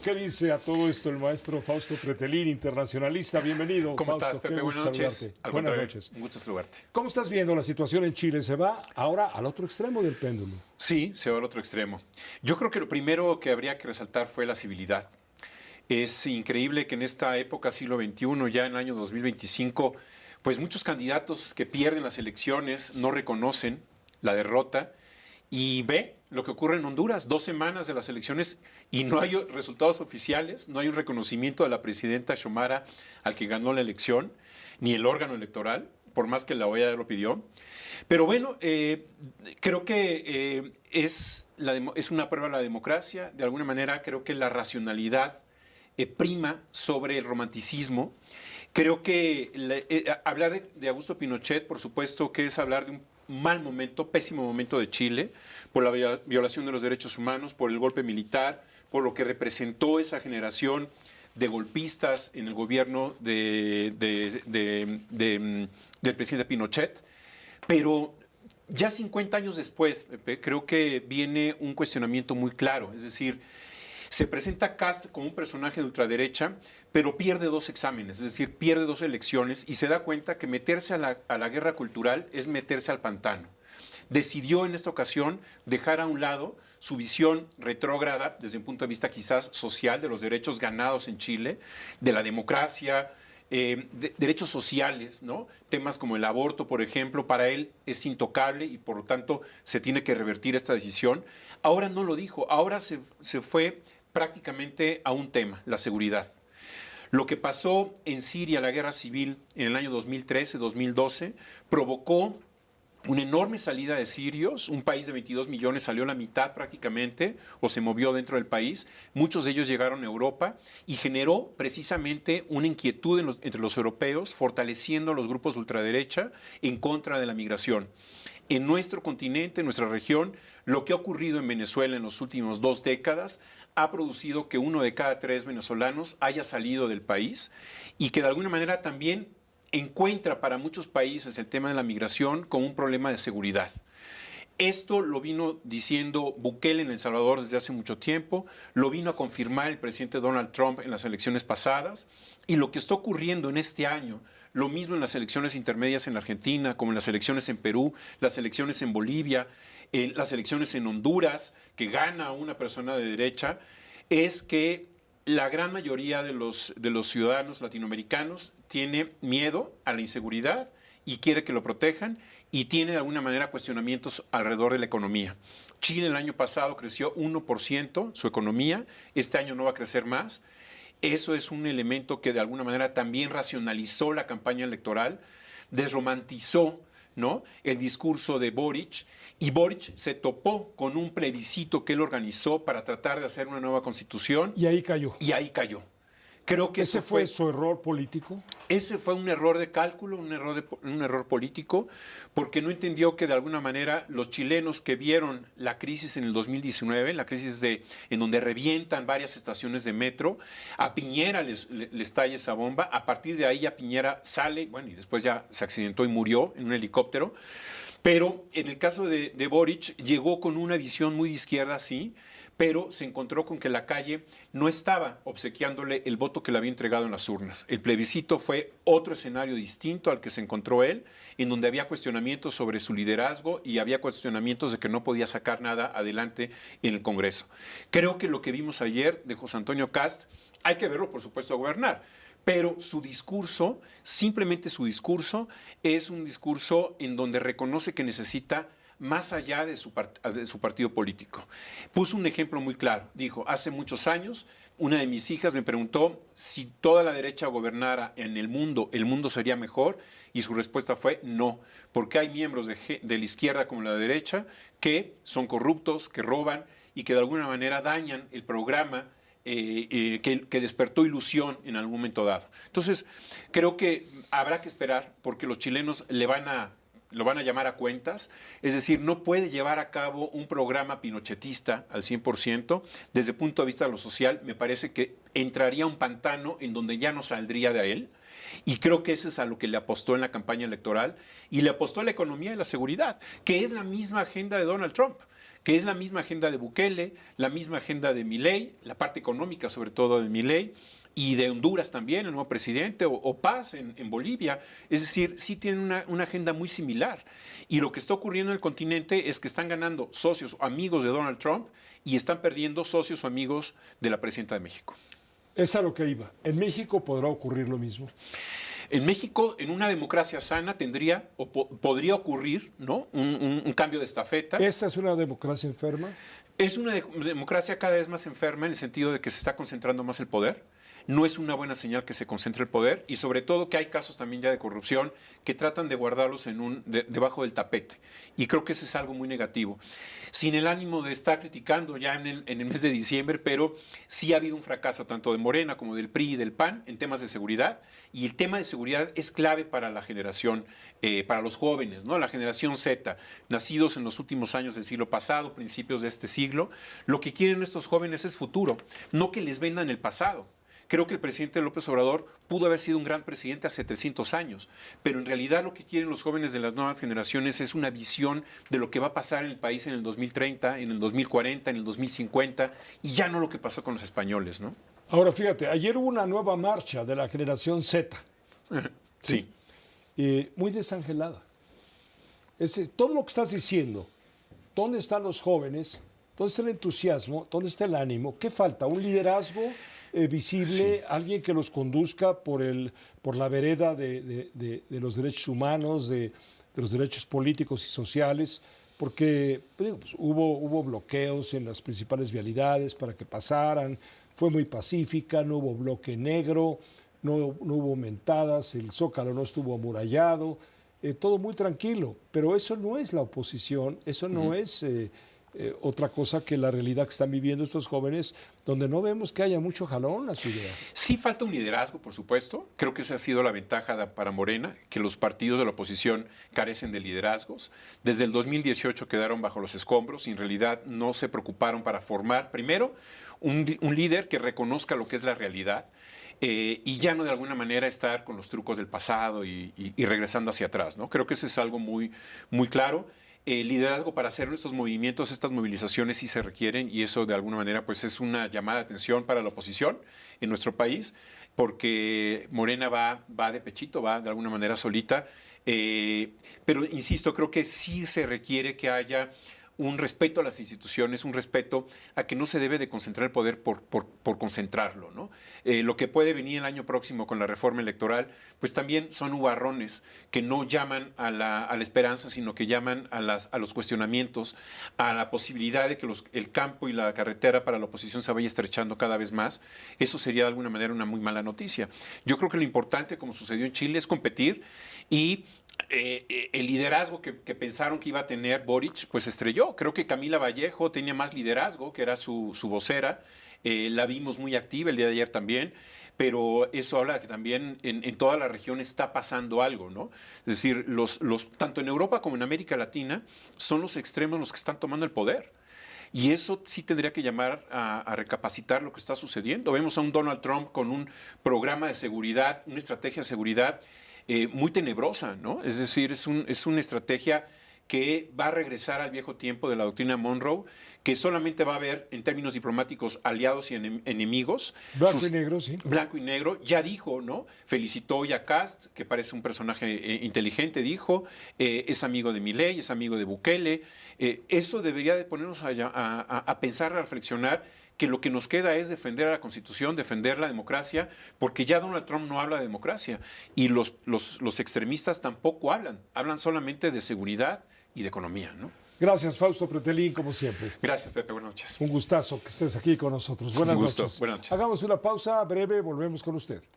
¿Qué dice a todo esto el maestro Fausto Pretelín, internacionalista? Bienvenido, ¿Cómo Fausto. estás, Pepe? Qué Buenas gusto noches. saludarte. Al Buenas contrario, noches. un gusto saludarte. ¿Cómo estás viendo la situación en Chile? ¿Se va ahora al otro extremo del péndulo? Sí, se va al otro extremo. Yo creo que lo primero que habría que resaltar fue la civilidad. Es increíble que en esta época, siglo XXI, ya en el año 2025, pues muchos candidatos que pierden las elecciones no reconocen la derrota y ve lo que ocurre en Honduras, 2 semanas de las elecciones y no hay resultados oficiales, no hay un reconocimiento de la presidenta Xiomara al que ganó la elección, ni el órgano electoral, por más que la OEA lo pidió. Pero bueno, creo que es una prueba de la democracia. De alguna manera, creo que la racionalidad prima sobre el romanticismo. Creo que hablar de Augusto Pinochet, por supuesto, que es hablar de un mal momento, pésimo momento de Chile, por la violación de los derechos humanos, por el golpe militar, por lo que representó esa generación de golpistas en el gobierno del presidente Pinochet. Pero ya 50 años después, Pepe, creo que viene un cuestionamiento muy claro. Es decir, se presenta Kast como un personaje de ultraderecha, pero pierde 2 exámenes, es decir, pierde 2 elecciones y se da cuenta que meterse a la guerra cultural es meterse al pantano. Decidió en esta ocasión dejar a un lado su visión retrógrada desde un punto de vista quizás social de los derechos ganados en Chile, de la democracia, derechos sociales, ¿no? Temas como el aborto, por ejemplo, para él es intocable y por lo tanto se tiene que revertir esta decisión. Ahora no lo dijo, ahora se fue prácticamente a un tema, la seguridad. Lo que pasó en Siria, la guerra civil, en el año 2013-2012, provocó una enorme salida de sirios, un país de 22 millones salió la mitad prácticamente o se movió dentro del país, muchos de ellos llegaron a Europa y generó precisamente una inquietud entre los europeos, fortaleciendo a los grupos ultraderecha en contra de la migración. En nuestro continente, en nuestra región, lo que ha ocurrido en Venezuela en las últimas 2 décadas ha producido que 1 de cada 3 venezolanos haya salido del país y que de alguna manera también encuentra para muchos países el tema de la migración como un problema de seguridad. Esto lo vino diciendo Bukele en El Salvador desde hace mucho tiempo, lo vino a confirmar el presidente Donald Trump en las elecciones pasadas y lo que está ocurriendo en este año, lo mismo en las elecciones intermedias en Argentina, como en las elecciones en Perú, las elecciones en Bolivia, las elecciones en Honduras, que gana una persona de derecha, es que la gran mayoría de los ciudadanos latinoamericanos tiene miedo a la inseguridad y quiere que lo protejan y tiene de alguna manera cuestionamientos alrededor de la economía. Chile el año pasado creció 1% su economía, este año no va a crecer más. Eso es un elemento que de alguna manera también racionalizó la campaña electoral, desromantizó, ¿no?, el discurso de Boric, y Boric se topó con un plebiscito que él organizó para tratar de hacer una nueva constitución. Y ahí cayó. Y ahí cayó. Creo que ¿Ese fue su error político? Ese fue un error de cálculo, un error político, porque no entendió que de alguna manera los chilenos que vieron la crisis en el 2019, la crisis en donde revientan varias estaciones de metro, a Piñera les estalla esa bomba, a partir de ahí a Piñera sale, bueno, y después ya se accidentó y murió en un helicóptero. Pero en el caso de Boric, llegó con una visión muy de izquierda, sí, pero se encontró con que la calle no estaba obsequiándole el voto que le había entregado en las urnas. El plebiscito fue otro escenario distinto al que se encontró él, en donde había cuestionamientos sobre su liderazgo y había cuestionamientos de que no podía sacar nada adelante en el Congreso. Creo que lo que vimos ayer de José Antonio Kast, hay que verlo, por supuesto, a gobernar. Pero su discurso, simplemente su discurso, es un discurso en donde reconoce que necesita más allá de su partido político. Puso un ejemplo muy claro. Dijo, hace muchos años, una de mis hijas me preguntó si toda la derecha gobernara en el mundo sería mejor, y su respuesta fue no, porque hay miembros de la izquierda como la derecha que son corruptos, que roban y que de alguna manera dañan el programa que despertó ilusión en algún momento dado. Entonces, creo que habrá que esperar porque los chilenos lo van a llamar a cuentas, es decir, no puede llevar a cabo un programa pinochetista al 100%, desde el punto de vista de lo social, me parece que entraría a un pantano en donde ya no saldría de él, y creo que eso es a lo que le apostó en la campaña electoral, y le apostó a la economía y la seguridad, que es la misma agenda de Donald Trump. que es la misma agenda de Bukele, la misma agenda de Milei, la parte económica sobre todo de Milei, y de Honduras también, el nuevo presidente, o Paz en Bolivia. Es decir, sí tienen una agenda muy similar. Y lo que está ocurriendo en el continente es que están ganando socios o amigos de Donald Trump y están perdiendo socios o amigos de la presidenta de México. Es a lo que iba. ¿En México podrá ocurrir lo mismo? En México, en una democracia sana, tendría o podría ocurrir, ¿no?, un cambio de estafeta. ¿Esta es una democracia enferma? Es una democracia cada vez más enferma en el sentido de que se está concentrando más el poder. No es una buena señal que se concentre el poder y sobre todo que hay casos también ya de corrupción que tratan de guardarlos debajo del tapete. Y creo que eso es algo muy negativo. Sin el ánimo de estar criticando ya en el mes de diciembre, pero sí ha habido un fracaso tanto de Morena como del PRI y del PAN en temas de seguridad. Y el tema de seguridad es clave para la generación, para los jóvenes, ¿no? La generación Z, nacidos en los últimos años del siglo pasado, principios de este siglo. Lo que quieren estos jóvenes es futuro, no que les vendan el pasado. Creo que el presidente López Obrador pudo haber sido un gran presidente hace 300 años, pero en realidad lo que quieren los jóvenes de las nuevas generaciones es una visión de lo que va a pasar en el país en el 2030, en el 2040, en el 2050, y ya no lo que pasó con los españoles, ¿no? Ahora, fíjate, ayer hubo una nueva marcha de la generación Z. Sí. Muy desangelada. Todo lo que estás diciendo, ¿dónde están los jóvenes? ¿Dónde está el entusiasmo? ¿Dónde está el ánimo? ¿Qué falta? ¿Un liderazgo visible? Sí. ¿Alguien que los conduzca por la vereda de los derechos humanos, de los derechos políticos y sociales? Porque pues, hubo bloqueos en las principales vialidades para que pasaran, fue muy pacífica, no hubo bloque negro, no hubo mentadas, el Zócalo no estuvo amurallado, todo muy tranquilo, pero eso no es la oposición, eso no es otra cosa que la realidad que están viviendo estos jóvenes, donde no vemos que haya mucho jalón a su idea. Sí falta un liderazgo, por supuesto. Creo que esa ha sido la ventaja para Morena, que los partidos de la oposición carecen de liderazgos. Desde el 2018 quedaron bajo los escombros y en realidad no se preocuparon para formar, primero, un líder que reconozca lo que es la realidad y ya no de alguna manera estar con los trucos del pasado y regresando hacia atrás, ¿no? Creo que eso es algo muy, muy claro. Liderazgo para hacer estos movimientos, estas movilizaciones sí se requieren y eso de alguna manera pues es una llamada de atención para la oposición en nuestro país porque Morena va de pechito, va de alguna manera solita, pero insisto, creo que sí se requiere que haya un respeto a las instituciones, un respeto a que no se debe de concentrar el poder por concentrarlo, ¿no? Lo que puede venir el año próximo con la reforma electoral, pues también son nubarrones que no llaman a la esperanza, sino que llaman a los cuestionamientos, a la posibilidad de que el campo y la carretera para la oposición se vaya estrechando cada vez más. Eso sería de alguna manera una muy mala noticia. Yo creo que lo importante, como sucedió en Chile, es competir y el liderazgo que pensaron que iba a tener Boric, pues estrelló. Creo que Camila Vallejo tenía más liderazgo, que era su vocera. La vimos muy activa el día de ayer también, pero eso habla de que también en toda la región está pasando algo, ¿no? Es decir, tanto en Europa como en América Latina son los extremos los que están tomando el poder. Y eso sí tendría que llamar a recapacitar lo que está sucediendo. Vemos a un Donald Trump con un programa de seguridad, una estrategia de seguridad muy tenebrosa, ¿no? Es decir, es una estrategia que va a regresar al viejo tiempo de la doctrina Monroe, que solamente va a haber, en términos diplomáticos, aliados y enemigos. Blanco y negro, sí. Blanco y negro. Ya dijo, ¿no? Felicitó hoy a Kast, que parece un personaje inteligente, dijo, es amigo de Milei, es amigo de Bukele. Eso debería de ponernos a pensar, a reflexionar, que lo que nos queda es defender a la Constitución, defender la democracia, porque ya Donald Trump no habla de democracia y los extremistas tampoco hablan solamente de seguridad y de economía, ¿no? Gracias, Fausto Pretelín, como siempre. Gracias, Pepe, buenas noches. Un gustazo que estés aquí con nosotros. Buenas noches. Buenas noches. Hagamos una pausa breve, volvemos con usted.